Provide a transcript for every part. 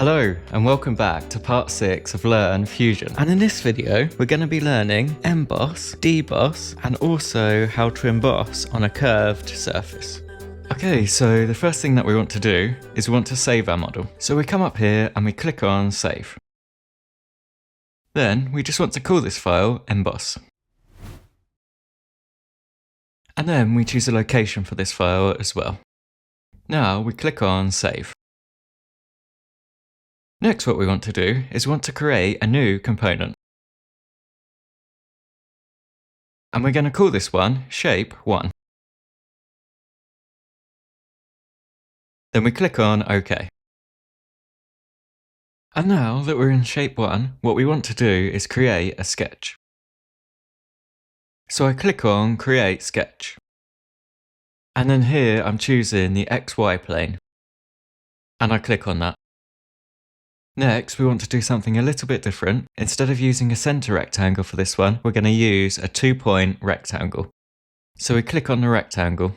Hello and welcome back to part 6 of Learn Fusion. And in this video we're going to be learning emboss, deboss and also how to emboss on a curved surface. Okay, so the first thing that we want to do is we want to save our model. So we come up here and we click on save. Then we just want to call this file emboss. And then we choose a location for this file as well. Now we click on save. Next, what we want to do is we want to create a new component. And we're going to call this one shape 1. Then we click on OK. And now that we're in shape 1, what we want to do is create a sketch. So I click on create sketch. And then here I'm choosing the XY plane. And I click on that. Next, we want to do something a little bit different. Instead of using a center rectangle for this one, we're going to use a 2-point rectangle. So we click on the rectangle.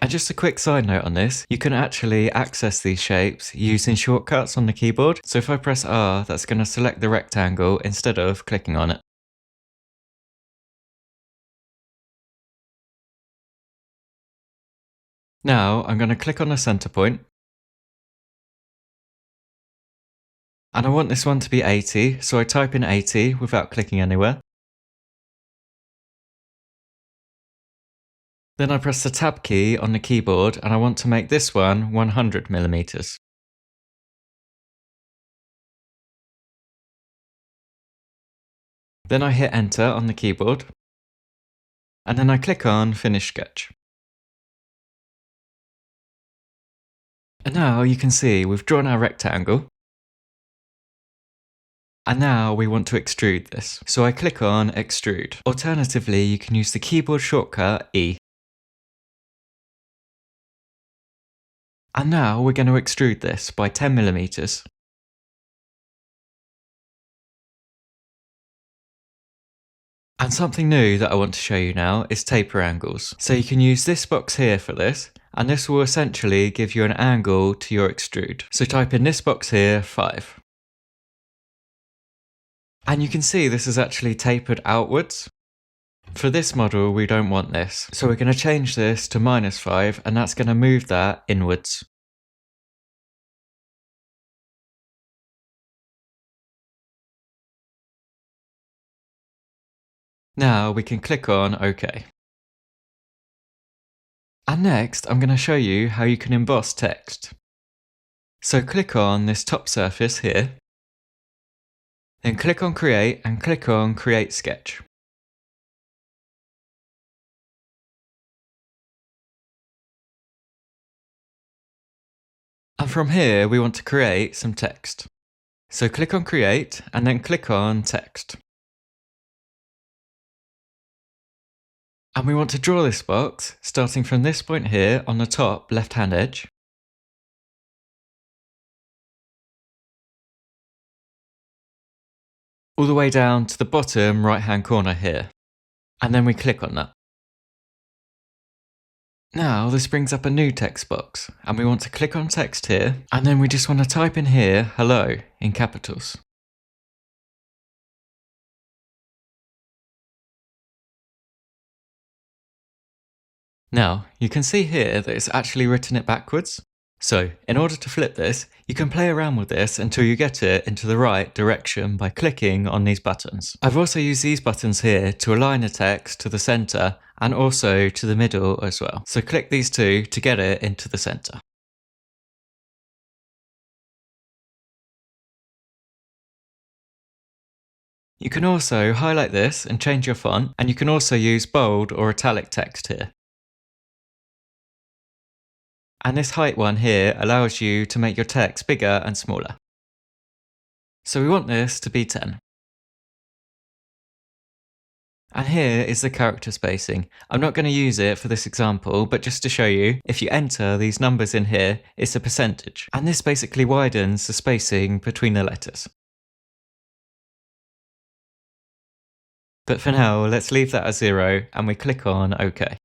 And just a quick side note on this, you can actually access these shapes using shortcuts on the keyboard. So if I press R, that's going to select the rectangle instead of clicking on it. Now I'm going to click on the center point. And I want this one to be 80, so I type in 80 without clicking anywhere. Then I press the Tab key on the keyboard and I want to make this one 100mm. Then I hit Enter on the keyboard. And then I click on Finish Sketch. And now you can see we've drawn our rectangle. And now we want to extrude this. So I click on Extrude. Alternatively, you can use the keyboard shortcut E. And now we're going to extrude this by 10mm. And something new that I want to show you now is taper angles. So you can use this box here for this, and this will essentially give you an angle to your extrude. So type in this box here, 5. And you can see this is actually tapered outwards. For this model, we don't want this. So we're going to change this to -5, and that's going to move that inwards. Now we can click on OK. And next, I'm going to show you how you can emboss text. So click on this top surface here. Then click on Create and click on Create Sketch. And from here, we want to create some text. So click on Create and then click on Text. And we want to draw this box, starting from this point here on the top left-hand edge. All the way down to the bottom right-hand corner here. And then we click on that. Now this brings up a new text box, and we want to click on text here, and then we just want to type in here, hello, in capitals. Now, you can see here that it's actually written it backwards. So, in order to flip this, you can play around with this until you get it into the right direction by clicking on these buttons. I've also used these buttons here to align the text to the center and also to the middle as well. So click these two to get it into the center. You can also highlight this and change your font, and you can also use bold or italic text here. And this height one here allows you to make your text bigger and smaller. So we want this to be 10. And here is the character spacing. I'm not going to use it for this example, but just to show you, if you enter these numbers in here, it's a percentage. And this basically widens the spacing between the letters. But for now, let's leave that as 0 and we click on OK.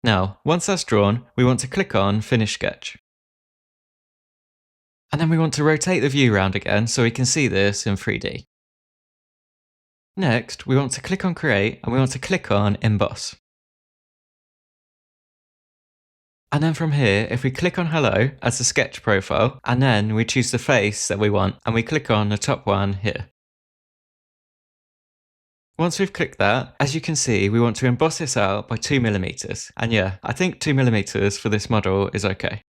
Now, once that's drawn, we want to click on Finish Sketch. And then we want to rotate the view round again so we can see this in 3D. Next, we want to click on Create and we want to click on Emboss. And then from here, if we click on Hello as the sketch profile, and then we choose the face that we want, and we click on the top one here. Once we've clicked that, as you can see, we want to emboss this out by 2mm. And yeah, I think 2mm for this model is okay.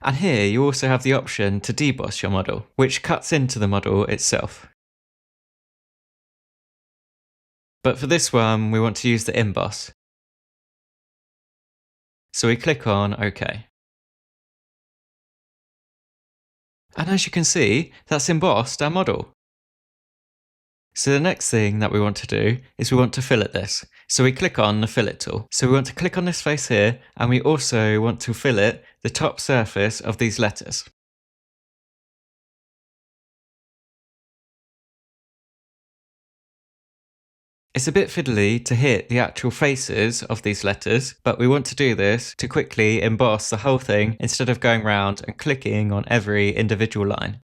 And here you also have the option to deboss your model, which cuts into the model itself. But for this one, we want to use the emboss. So we click on OK. And as you can see, that's embossed our model. So the next thing that we want to do is we want to fillet this. So we click on the fillet tool. So we want to click on this face here, and we also want to fillet the top surface of these letters. It's a bit fiddly to hit the actual faces of these letters, but we want to do this to quickly emboss the whole thing instead of going around and clicking on every individual line.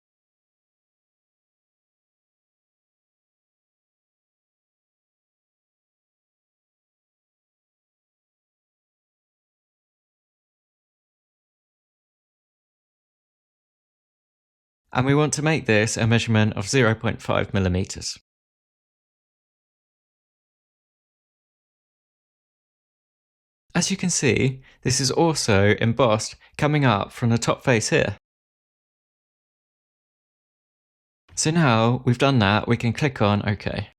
And we want to make this a measurement of 0.5mm. As you can see, this is also embossed coming up from the top face here. So now we've done that, we can click on OK.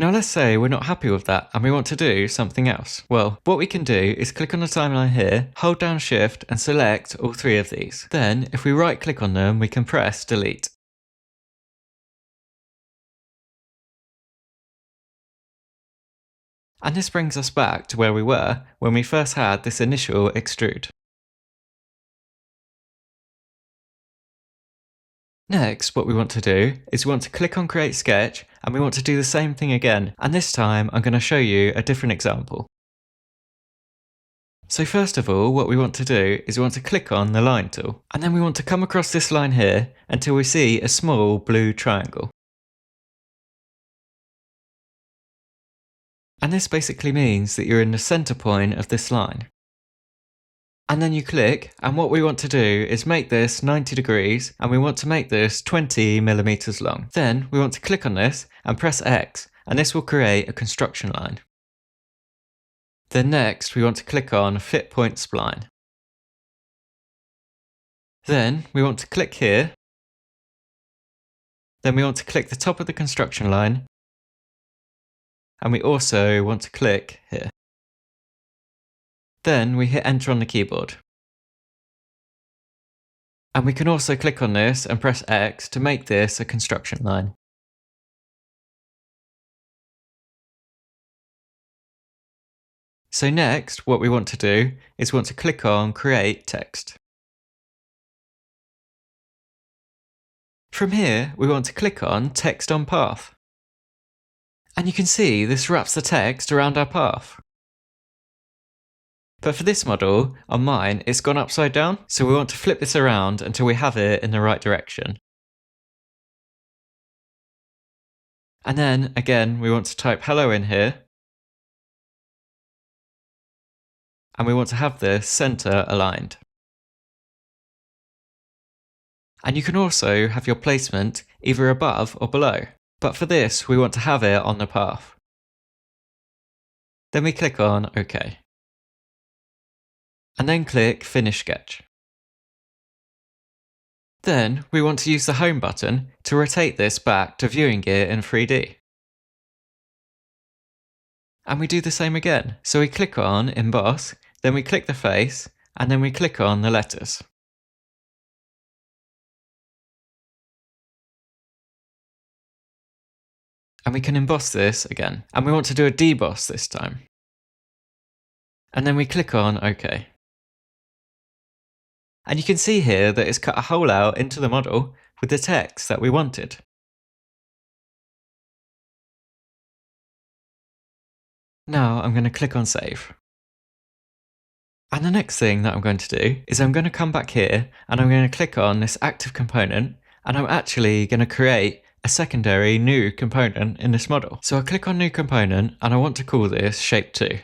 Now let's say we're not happy with that and we want to do something else. Well, what we can do is click on the timeline here, hold down Shift and select all three of these. Then, if we right click on them, we can press Delete. And this brings us back to where we were when we first had this initial extrude. Next, what we want to do is we want to click on Create Sketch and we want to do the same thing again. And this time I'm going to show you a different example. So first of all, what we want to do is we want to click on the line tool. And then we want to come across this line here until we see a small blue triangle. And this basically means that you're in the center point of this line. And then you click, and what we want to do is make this 90 degrees, and we want to make this 20mm long. Then we want to click on this and press X, and this will create a construction line. Then next we want to click on Fit Point Spline. Then we want to click here. Then we want to click the top of the construction line. And we also want to click here. Then we hit Enter on the keyboard. And we can also click on this and press X to make this a construction line. So next, what we want to do is we want to click on Create Text. From here, we want to click on Text on Path. And you can see this wraps the text around our path. But for this model, on mine, it's gone upside down, so we want to flip this around until we have it in the right direction. And then, again, we want to type hello in here. And we want to have this center aligned. And you can also have your placement either above or below. But for this, we want to have it on the path. Then we click on OK. And then click Finish Sketch. Then we want to use the Home button to rotate this back to viewing it in 3D. And we do the same again. So we click on Emboss, then we click the face, and then we click on the letters. And we can emboss this again. And we want to do a deboss this time. And then we click on OK. And you can see here that it's cut a hole out into the model with the text that we wanted. Now I'm going to click on Save. And the next thing that I'm going to do is I'm going to come back here and I'm going to click on this active component, and I'm actually going to create a secondary new component in this model. So I click on New Component and I want to call this Shape 2.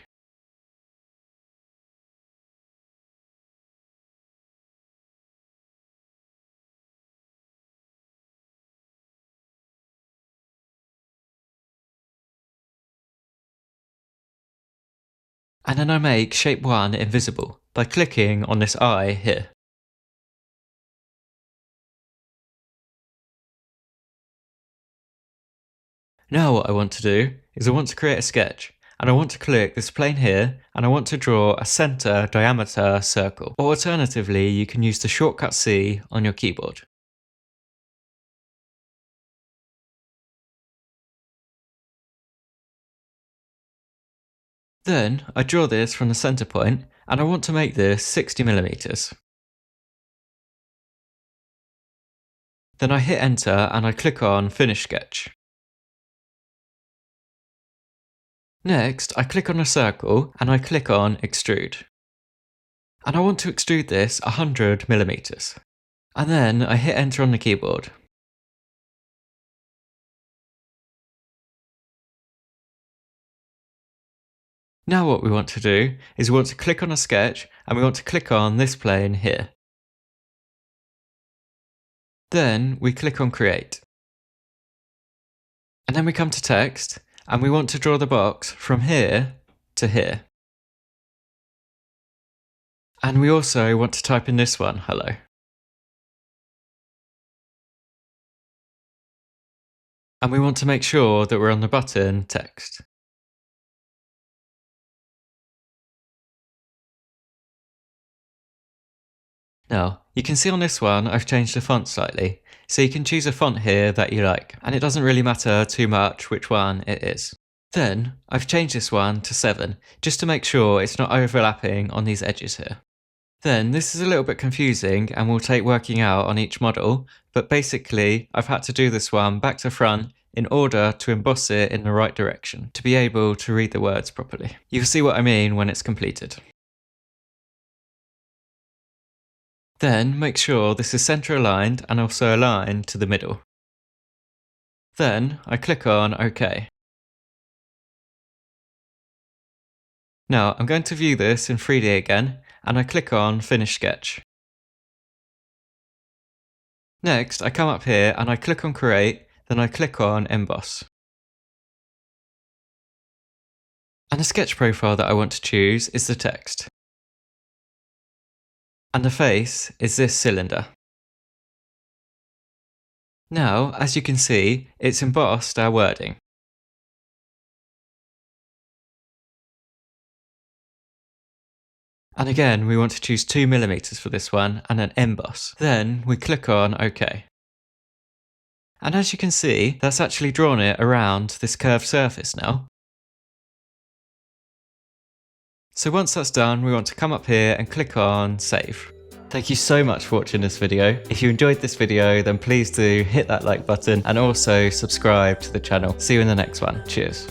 And then I make Shape 1 invisible by clicking on this eye here. Now what I want to do is I want to create a sketch, and I want to click this plane here and I want to draw a center diameter circle. Or alternatively, you can use the shortcut C on your keyboard. Then I draw this from the center point and I want to make this 60mm. Then I hit enter and I click on Finish Sketch. Next, I click on a circle and I click on Extrude. And I want to extrude this 100mm. And then I hit enter on the keyboard. Now what we want to do is we want to click on a sketch and we want to click on this plane here. Then we click on Create. And then we come to Text and we want to draw the box from here to here. And we also want to type in this one, hello. And we want to make sure that we're on the button Text. Now, you can see on this one I've changed the font slightly, so you can choose a font here that you like, and it doesn't really matter too much which one it is. Then, I've changed this one to 7, just to make sure it's not overlapping on these edges here. Then, this is a little bit confusing and will take working out on each model, but basically I've had to do this one back to front in order to emboss it in the right direction, to be able to read the words properly. You'll see what I mean when it's completed. Then make sure this is center aligned and also aligned to the middle. Then I click on OK. Now I'm going to view this in 3D again and I click on Finish Sketch. Next I come up here and I click on Create, then I click on Emboss. And the sketch profile that I want to choose is the text. And the face is this cylinder. Now, as you can see, it's embossed our wording. And again, we want to choose 2mm for this one and an emboss. Then we click on OK. And as you can see, that's actually drawn it around this curved surface now. So once that's done, we want to come up here and click on Save. Thank you so much for watching this video. If you enjoyed this video, then please do hit that like button and also subscribe to the channel. See you in the next one. Cheers.